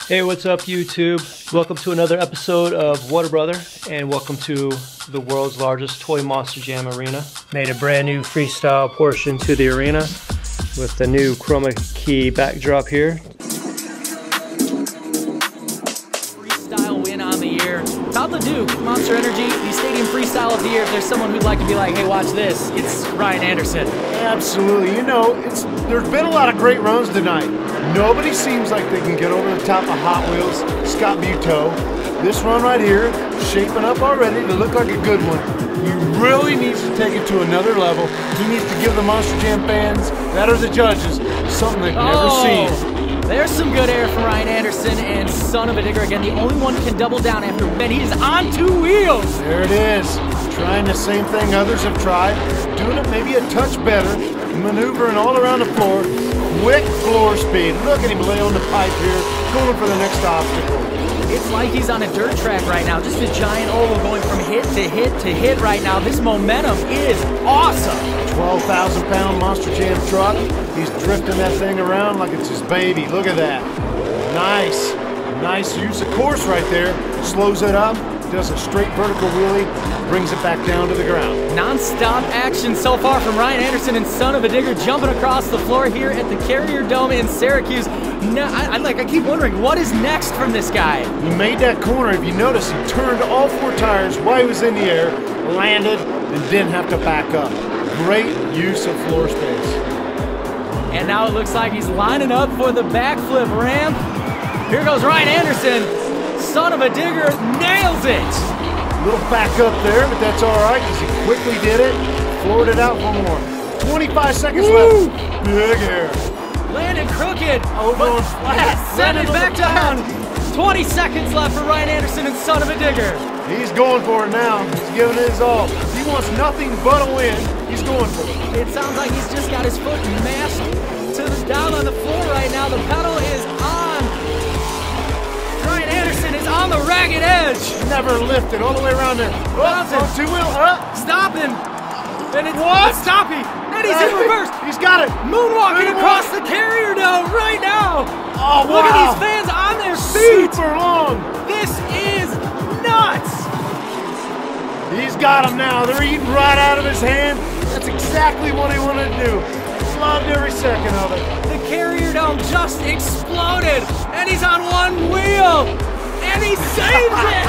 Hey, what's up YouTube? Welcome to another episode of Water Brother, and welcome to the world's largest toy Monster Jam arena. Made a brand new freestyle portion to the arena with the new chroma key backdrop here. Freestyle win on the year. Todd LeDuc, Monster Energy, the Stadium Freestyle of the Year. If there's someone who'd like to be like, hey, watch this, it's Ryan Anderson. Absolutely. You know, there's been a lot of great runs tonight. Nobody seems like they can get over the top of Hot Wheels, Scott Buteau. This run right here, shaping up already to look like a good one. He really needs to take it to another level. He needs to give the Monster Jam fans, that are the judges, something they've never seen. There's some good air from Ryan Anderson, and Son-uva Digger again, the only one can double down after when he's on two wheels. There it is. Trying the same thing others have tried, doing it maybe a touch better, maneuvering all around the floor. Quick floor speed. Look at him lay on the pipe here, going for the next obstacle. It's like he's on a dirt track right now, just a giant oval going from hit to hit to hit right now. This momentum is awesome. 12,000-pound Monster Jam truck. He's drifting that thing around like it's his baby. Look at that. Nice. Nice use of course right there. Slows it up, does a straight vertical wheelie, brings it back down to the ground. Non-stop action so far from Ryan Anderson and Son-uva Digger jumping across the floor here at the Carrier Dome in Syracuse. No, I keep wondering, what is next from this guy? He made that corner. If you notice, he turned all four tires while he was in the air, landed, and didn't have to back up. Great use of floor space. And now it looks like he's lining up for the backflip ramp. Here goes Ryan Anderson. Son-uva Digger nails it. Little back up there, but that's all right because he quickly did it. Floored it out for more. 25 seconds left. Big air. Landed crooked. Over on flat. Send it back down. 20 seconds left for Ryan Anderson and Son-uva Digger. He's going for it now. He's giving it his all. He wants nothing but a win. He's going for it. It sounds like he's just got his foot mashed to the down on the floor right now. The pedal is on. Ryan Anderson is on the ragged edge. Never lifted all the way around there. Bouncing. Oh, two-wheel. Stopping. And it's What? stopping. And he's in reverse. He's got it. Moonwalking across the Carrier Dome right now. Oh, wow. Look at these fans on their feet. Super long. This is nuts. He's got him now. They're eating right out of his hand. That's exactly what he wanted to do. Loved every second of it. The Carrier Dome just exploded. And he's on one wheel. And he saves it.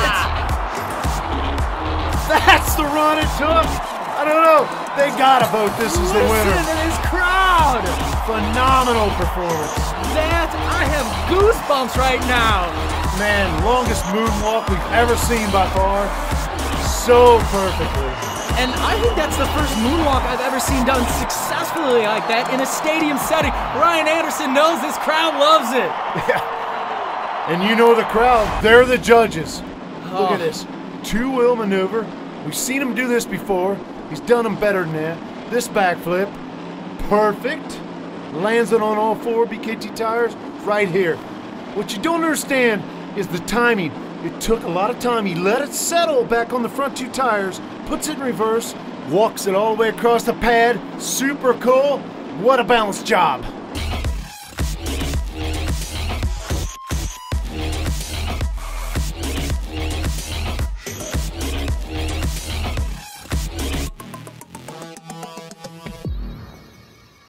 That's the run it took. I don't know. They gotta vote this as the winner. Listen to this crowd. Phenomenal performance. That, I have goosebumps right now. Man, longest moonwalk we've ever seen by far. So perfectly. And I think that's the first moonwalk I've ever seen done successfully like that in a stadium setting. Ryan Anderson knows this crowd loves it. Yeah. And you know the crowd, they're the judges. Look at this. Two-wheel maneuver. We've seen him do this before. He's done them better than that. This backflip, perfect. Lands it on all four BKT tires right here. What you don't understand is the timing. It took a lot of time. He let it settle back on the front two tires, puts it in reverse, walks it all the way across the pad. Super cool. What a balanced job.